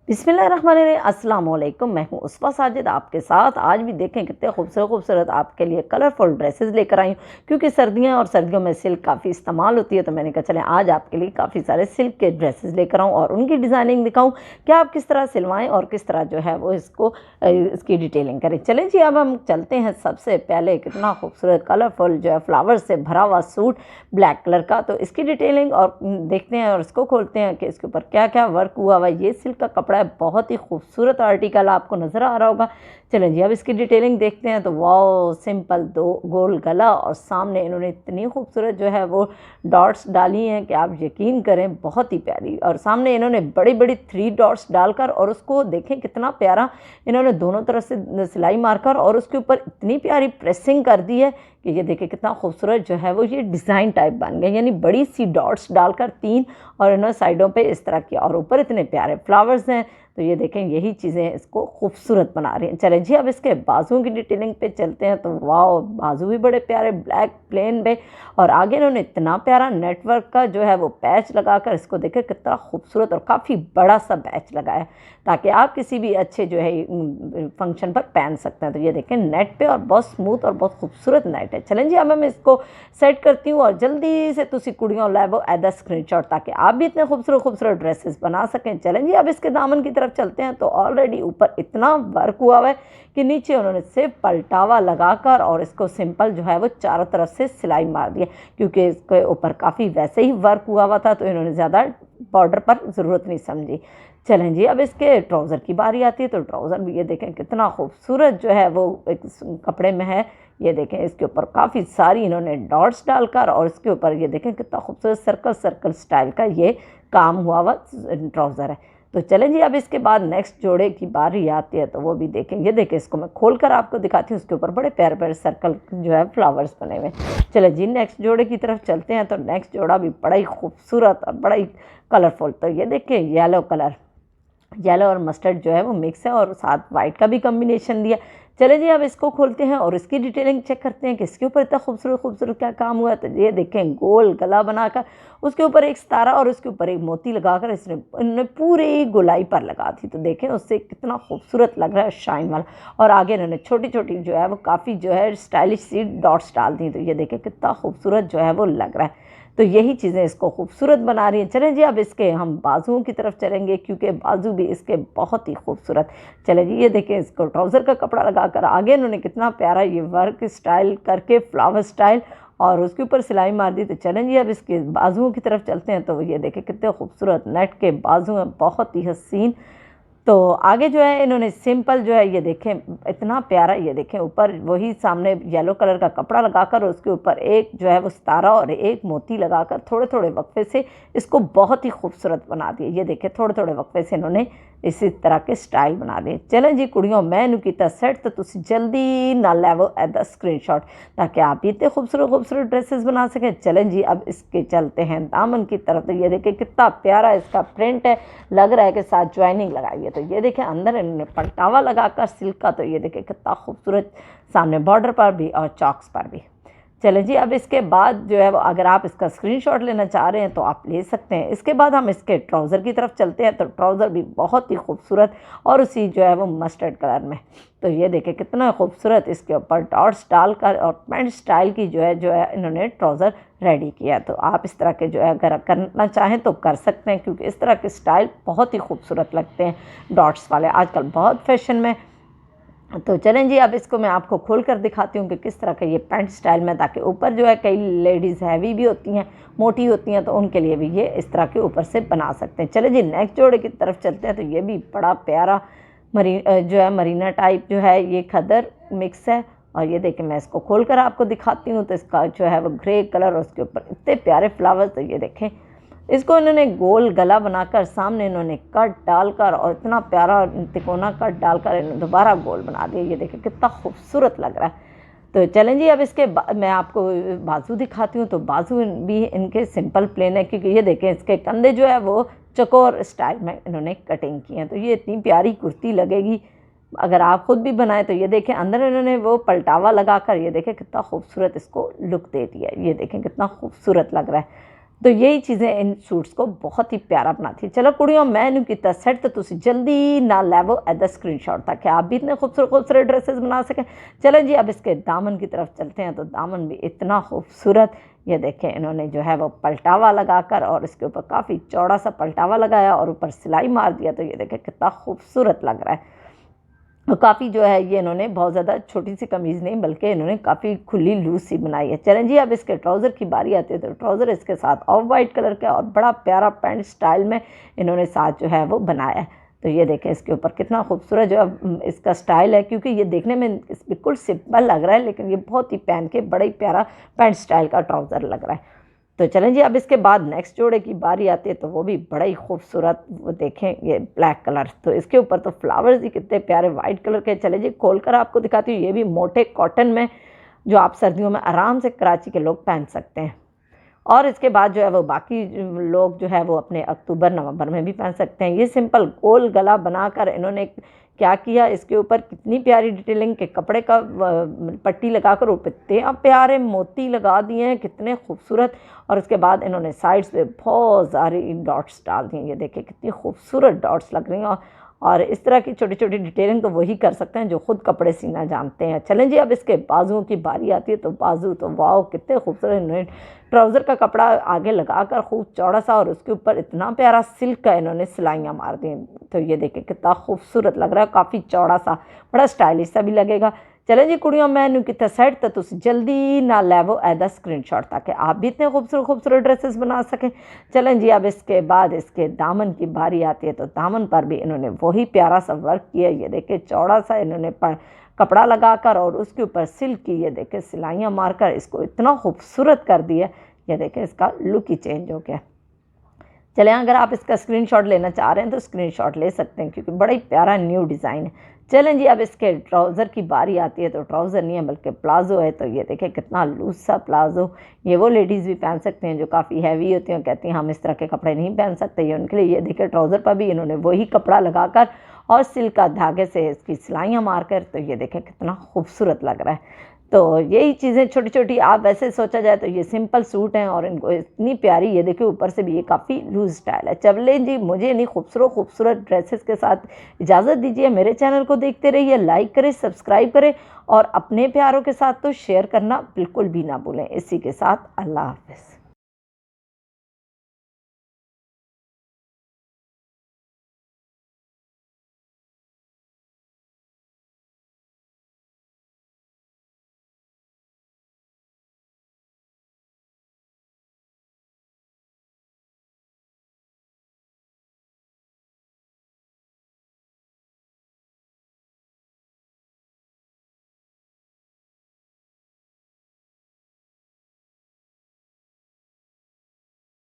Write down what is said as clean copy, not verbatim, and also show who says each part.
Speaker 1: बिस्मिल्लाहिर्रहमानिर्रहीम, अस्सलाम वालेकुम। मैं हूँ उसफा साजिद आपके साथ। आज भी देखें कितने खूबसूरत खूबसूरत आपके लिए कलरफुल ड्रेसेस लेकर आई हूँ, क्योंकि सर्दियाँ और सर्दियों में सिल्क काफ़ी इस्तेमाल होती है। तो मैंने कहा चलें आज आपके लिए काफ़ी सारे सिल्क के ड्रेसेस लेकर आऊँ और उनकी डिज़ाइनिंग दिखाऊँ कि आप किस तरह सिलवाएँ और किस तरह जो है वो इसकी डिटेलिंग करें। चलें जी, अब हम चलते हैं। सबसे पहले कितना खूबसूरत कलरफुल जो है फ्लावर से भरा हुआ सूट ब्लैक कलर का, तो इसकी डिटेलिंग और देखते हैं और इसको खोलते हैं कि इसके ऊपर क्या क्या वर्क हुआ हुआ है। ये सिल्क का कपड़ा है, बहुत ही खूबसूरत आर्टिकल आपको नज़र आ रहा होगा। चलें जी, अब इसकी डिटेलिंग देखते हैं। तो वाओ, सिंपल दो गोल गला और सामने इन्होंने इतनी खूबसूरत जो है वो डॉट्स डाली हैं कि आप यकीन करें, बहुत ही प्यारी। और सामने इन्होंने बड़ी बड़ी 3 डॉट्स डालकर और उसको देखें कितना प्यारा इन्होंने दोनों तरफ से सिलाई मारकर और उसके ऊपर इतनी प्यारी प्रेसिंग कर दी है कि ये देखिए कितना खूबसूरत जो है वो ये डिज़ाइन टाइप बन गए। यानी बड़ी सी डॉट्स डालकर 3 और इन्होंने साइडों पे इस तरह किया और ऊपर इतने प्यारे फ्लावर्स हैं। तो ये देखें, यही चीज़ें इसको खूबसूरत बना रही हैं। चलें जी, अब इसके बाजुओं की डिटेलिंग पे चलते हैं। तो वाह, बाजू भी बड़े प्यारे ब्लैक प्लेन पे और आगे इन्होंने इतना प्यारा नेटवर्क का जो है वो पैच लगाकर इसको देखें कितना खूबसूरत और काफ़ी बड़ा सा पैच लगाया, ताकि आप किसी भी अच्छे जो है फंक्शन पर पहन सकते हैं। तो ये देखें नेट पे और बहुत स्मूथ और बहुत खूबसूरत नेट है। चलें जी, अब मैं इसको सेट करती हूँ और जल्दी से तुसी कुड़ियों लैबो एदा स्क्रीनशॉट, ताकि आप भी इतने खूबसूरत खूबसूरत ड्रेसेस बना सकें। चलें जी, अब इसके दामन की तरफ चलते हैं। तो ऑलरेडी ऊपर इतना वर्क हुआ हुआ है कि नीचे उन्होंने सिर्फ पलटावा लगाकर और इसको सिंपल जो है वो चारों तरफ से सिलाई मार दिया, क्योंकि इसके ऊपर काफ़ी वैसे ही वर्क हुआ हुआ था, तो इन्होंने ज़्यादा बॉर्डर पर ज़रूरत नहीं समझी। चलें जी, अब इसके ट्राउज़र की बारी आती है। तो ट्राउज़र भी ये देखें कितना खूबसूरत जो है वो एक कपड़े में है। ये देखें, इसके ऊपर काफ़ी सारी इन्होंने डॉट्स डालकर और इसके ऊपर ये देखें कितना खूबसूरत सर्कल सर्कल स्टाइल का ये काम हुआ हुआ ट्राउज़र है। तो चलें जी, अब इसके बाद नेक्स्ट जोड़े की बारी आती है। तो वो भी देखें, ये देखें, इसको मैं खोल कर आपको दिखाती हूँ। उसके ऊपर बड़े प्यारे प्यारे सर्कल जो है फ्लावर्स बने हुए। चलें जी, नेक्स्ट जोड़े की तरफ चलते हैं। तो नेक्स्ट जोड़ा भी बड़ा ही खूबसूरत और बड़ा ही कलरफुल। तो ये देखें, येलो कलर, येलो और मस्टर्ड जो है वो मिक्स है और साथ वाइट का भी कॉम्बिनेशन दिया। चले जी, अब इसको खोलते हैं और इसकी डिटेलिंग चेक करते हैं कि इसके ऊपर इतना खूबसूरत खूबसूरत क्या काम हुआ है। तो ये देखें, गोल गला बनाकर उसके ऊपर एक सितारा और उसके ऊपर एक मोती लगाकर इन्होंने पूरी गोलाई पर लगा दी। तो देखें, उससे कितना खूबसूरत लग रहा है, शाइन वाला। और आगे इन्होंने छोटी छोटी जो है वो काफ़ी जो है स्टाइलिश सी डॉट्स डाल दी। तो ये देखें कितना खूबसूरत जो है वो लग रहा है। तो यही चीज़ें इसको खूबसूरत बना रही हैं। चलें जी, अब इसके हम बाजुओं की तरफ चलेंगे, क्योंकि बाजू भी इसके बहुत ही खूबसूरत। चलें जी, ये देखें, इसको ट्राउज़र का कपड़ा लगाकर आगे इन्होंने कितना प्यारा ये वर्क स्टाइल करके फ्लावर स्टाइल और उसके ऊपर सिलाई मार दी। तो चलें जी, अब इसके बाजुओं की तरफ चलते हैं। तो ये देखें कितने खूबसूरत नेट के बाजू हैं, बहुत ही हसीन। तो आगे जो है इन्होंने सिंपल जो है, ये देखें इतना प्यारा, ये देखें ऊपर वही सामने येलो कलर का कपड़ा लगाकर उसके ऊपर एक जो है वो सितारा और एक मोती लगाकर थोड़े थोड़े वक्फे से इसको बहुत ही खूबसूरत बना दिए। ये देखें, थोड़े थोड़े वक्फे से इन्होंने इसी तरह के स्टाइल बना दिए। चलें जी कुड़ियों, मैं इन्हों किया सेट, तो तुम जल्दी ना लैवो एदा स्क्रीनशॉट, ताकि आप भी इतने खूबसूरत खूबसूरत ड्रेसेस बना सकें। चलें जी, अब इसके चलते हैं दामन की तरफ। तो ये देखें कितना प्यारा इसका प्रिंट है, लग रहा है कि साथ ज्वाइनिंग लगाई है। तो ये देखें, अंदर इन्होंने पलटावा लगाकर सिल्क का, तो ये देखें कितना खूबसूरत, सामने बॉर्डर पर भी और चॉक्स पर भी। चलें जी, अब इसके बाद जो है वो अगर आप इसका स्क्रीनशॉट लेना चाह रहे हैं तो आप ले सकते हैं। इसके बाद हम इसके ट्राउज़र की तरफ चलते हैं। तो ट्राउज़र भी बहुत ही खूबसूरत और उसी जो है वो मस्टर्ड कलर में। तो ये देखें कितना खूबसूरत इसके ऊपर डॉट्स डालकर और पैंट स्टाइल की जो है इन्होंने ट्राउज़र रेडी किया। तो आप इस तरह के जो है अगर करना चाहें तो कर सकते हैं, क्योंकि इस तरह के स्टाइल बहुत ही खूबसूरत लगते हैं डॉट्स वाले, आजकल बहुत फैशन में। तो चलें जी, अब इसको मैं आपको खोल कर दिखाती हूँ कि किस तरह का ये पैंट स्टाइल में, ताकि ऊपर जो है कई लेडीज़ हैवी भी होती हैं, मोटी होती हैं, तो उनके लिए भी ये इस तरह के ऊपर से बना सकते हैं। चलें जी, नेक्स्ट जोड़े की तरफ चलते हैं। तो ये भी बड़ा प्यारा जो है मरीना टाइप जो है ये खदर मिक्स है। और ये देखें, मैं इसको खोल कर आपको दिखाती हूँ। तो इसका जो है वो ग्रे कलर और उसके ऊपर इतने प्यारे फ्लावर्स। तो ये देखें, इसको इन्होंने गोल गला बनाकर सामने इन्होंने कट डालकर और इतना प्यारा तिकोना कट डालकर इन्होंने दोबारा गोल बना दिया। ये देखें कितना खूबसूरत लग रहा है। तो चलें जी, अब इसके मैं आपको बाजू दिखाती हूँ। तो बाजू भी इनके सिंपल प्लेन है, क्योंकि ये देखें इसके कंधे जो है वो चकोर स्टाइल में इन्होंने कटिंग की है। तो ये इतनी प्यारी कुर्ती लगेगी अगर आप ख़ुद भी बनाएं। तो ये देखें, अंदर इन्होंने वो पलटावा लगाकर ये देखें कितना खूबसूरत इसको लुक दे दिया है। ये देखें कितना खूबसूरत लग रहा है। तो यही चीज़ें इन सूट्स को बहुत ही प्यारा बनाती है। चलो कुड़ियों, मैनू किया सैट तो तुम जल्दी ना लैवो इधर स्क्रीनशॉट ताकि आप भी इतने खूबसूरत खूबसूरत ड्रेसेस बना सकें। चलें जी, अब इसके दामन की तरफ चलते हैं। तो दामन भी इतना खूबसूरत, ये देखें इन्होंने जो है वो पलटावा लगाकर और इसके ऊपर काफ़ी चौड़ा सा पलटावा लगाया और ऊपर सिलाई मार दिया। तो ये देखें कितना खूबसूरत लग रहा है। काफ़ी जो है ये इन्होंने बहुत ज़्यादा छोटी सी कमीज़ नहीं बल्कि इन्होंने काफ़ी खुली लूज सी बनाई है। चलें जी, अब इसके ट्राउज़र की बारी आती है। तो ट्राउज़र इसके साथ ऑफ वाइट कलर का और बड़ा प्यारा पैंट स्टाइल में इन्होंने साथ जो है वो बनाया है। तो ये देखें इसके ऊपर कितना खूबसूरत जो है इसका स्टाइल है, क्योंकि ये देखने में बिल्कुल सिंपल लग रहा है लेकिन ये बहुत ही पहन के बड़ा ही प्यारा पैंट स्टाइल का ट्राउज़र लग रहा है। तो चलें जी, अब इसके बाद नेक्स्ट जोड़े की बारी आती है। तो वो भी बड़ा ही खूबसूरत, वो देखें ये ब्लैक कलर, तो इसके ऊपर तो फ्लावर्स ही कितने प्यारे वाइट कलर के। चले जी, खोल कर आपको दिखाती हूँ। ये भी मोटे कॉटन में, जो आप सर्दियों में आराम से कराची के लोग पहन सकते हैं। और इसके बाद जो है वो बाकी लोग जो है वो अपने अक्टूबर नवंबर में भी पहन सकते हैं। ये सिंपल गोल गला बनाकर इन्होंने क्या किया, इसके ऊपर कितनी प्यारी डिटेलिंग के कपड़े का पट्टी लगाकर ऊपर इतने प्यारे मोती लगा दिए हैं, कितने खूबसूरत। और उसके बाद इन्होंने साइड्स पे बहुत सारी डॉट्स डाल दिए। ये देखिए कितनी खूबसूरत डॉट्स लग रही हैं। और इस तरह की छोटी छोटी डिटेलिंग तो वही कर सकते हैं जो खुद कपड़े सीना जानते हैं। चलें जी, अब इसके बाजुओं की बारी आती है। तो बाजू तो वाओ कितने खूबसूरत, इन्होंने ट्राउज़र का कपड़ा आगे लगाकर खूब चौड़ा सा और उसके ऊपर इतना प्यारा सिल्क का इन्होंने सिलाइयाँ मार दी। तो ये देखिए कितना खूबसूरत लग रहा है, काफ़ी चौड़ा सा, बड़ा स्टाइलिश सा भी लगेगा। चलें जी कुड़ियों, मैनू कितना सैट तो तुम जल्दी ना लैवो एदा स्क्रीनशॉट ताकि आप भी इतने खूबसूरत खूबसूरत ड्रेसेस बना सकें। चलें जी, अब इसके बाद इसके दामन की बारी आती है। तो दामन पर भी इन्होंने वही प्यारा सा वर्क किया। ये देखिए चौड़ा सा इन्होंने कपड़ा लगाकर और उसके ऊपर सिल्क की ये देखें सिलाइयाँ मारकर इसको इतना खूबसूरत कर दिया। ये देखें इसका लुक ही चेंज हो गया। चलें, अगर आप इसका स्क्रीनशॉट लेना चाह रहे हैं तो स्क्रीनशॉट ले सकते हैं, क्योंकि बड़ा ही प्यारा न्यू डिज़ाइन है। चलें जी, अब इसके ट्राउज़र की बारी आती है। तो ट्राउज़र नहीं है बल्कि प्लाज़ो है। तो ये देखें कितना लूज सा प्लाज़ो, ये वो लेडीज़ भी पहन सकते हैं जो काफ़ी हैवी होती हैं, कहती हैं हम इस तरह के कपड़े नहीं पहन सकते, ये उनके लिए। ये देखें ट्राउज़र पर भी इन्होंने वही कपड़ा लगाकर और सिल्क का धागे से इसकी सिलाइयाँ मारकर, तो ये देखें कितना खूबसूरत लग रहा है। तो यही चीज़ें छोटी छोटी, आप वैसे सोचा जाए तो ये सिंपल सूट हैं और इनको इतनी प्यारी, ये देखिए ऊपर से भी ये काफ़ी लूज स्टाइल है। चलें जी, मुझे इन्हीं खूबसूरत खूबसूरत ड्रेसेस के साथ इजाज़त दीजिए। मेरे चैनल को देखते रहिए, लाइक करें, सब्सक्राइब करें और अपने प्यारों के साथ तो शेयर करना बिल्कुल भी ना भूलें। इसी के साथ अल्लाह हाफ़िज़।